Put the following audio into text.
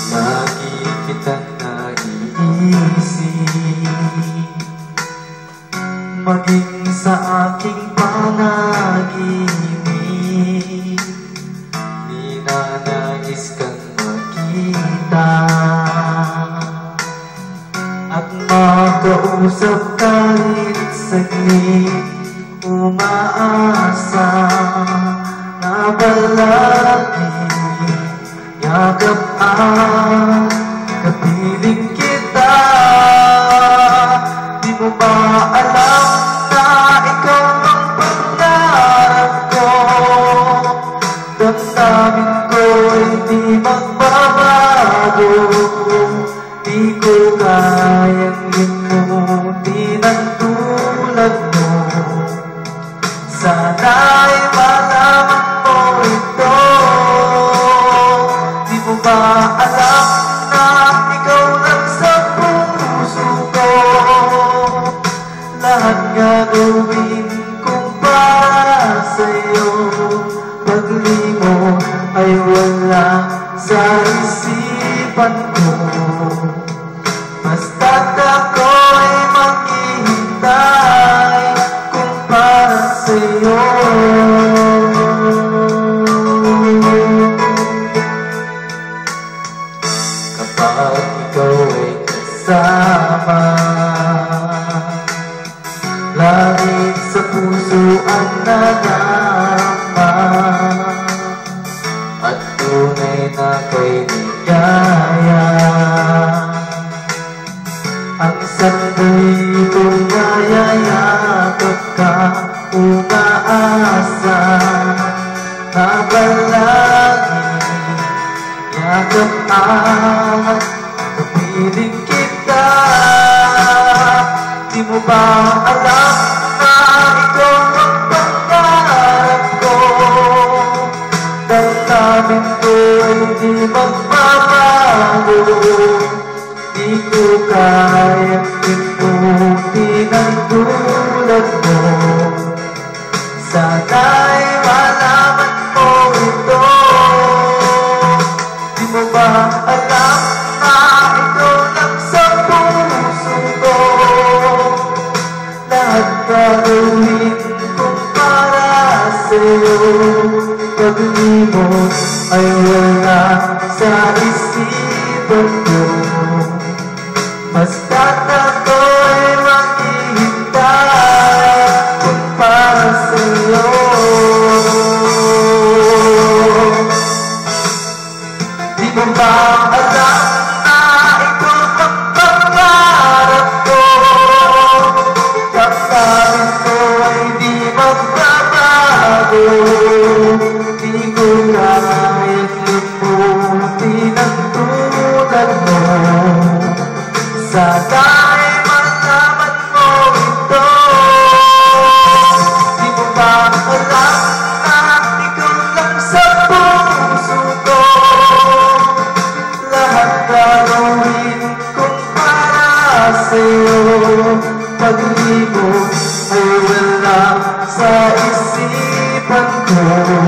Lagi kitang nag-iisip, maging sa aking panaginip. Di na nais kang makita at makausap kahit saglit. Umaasa na palagi yakap at kapiling kita. Di mo ba alam na ikaw ang pangarap ko? Damdamin ko'y di magbabago. Di ko kayang limutin ang tulad mo. Sana'y malaman mo ito. Di mo ba alam na ikaw lang sa puso ko? Lahat gagawin kong para sa'yo. Paglimot ay wala sa isipan ko. Basta't ako'y maghihintay kung para sa'yo. Kapag ikaw ay kasama, langit sa puso ang nadarama, at tunay na kay ligaya. Ang sandalitong nayayakap ka, umaasa na palagi yakap at kapiling kita. Di mo ba alam na ikaw ang pangarap ko? Damdamin ko'y di magbabago. Di ko kayang limutin ang tulad mo. Sana'y malaman mo ito. Di mo ba alam na ikaw lang sa puso ko? Lahat gagawin kong para sa'yo. Paglimot ay wala sa isipan ko. Basta't ako'y maghihintay kung para sa'yo. Di mo ba alam na ikaw ang pangarap ko? Damdamin ko ay di magbabago. Di ko kayang limutin ang tulad mo. Sana'y malaman mo ito. Di mo ba alam na ikaw lang sa puso ko? Lahat gagawin kong para sa'yo. Paglimot ay wala sa isipan ko.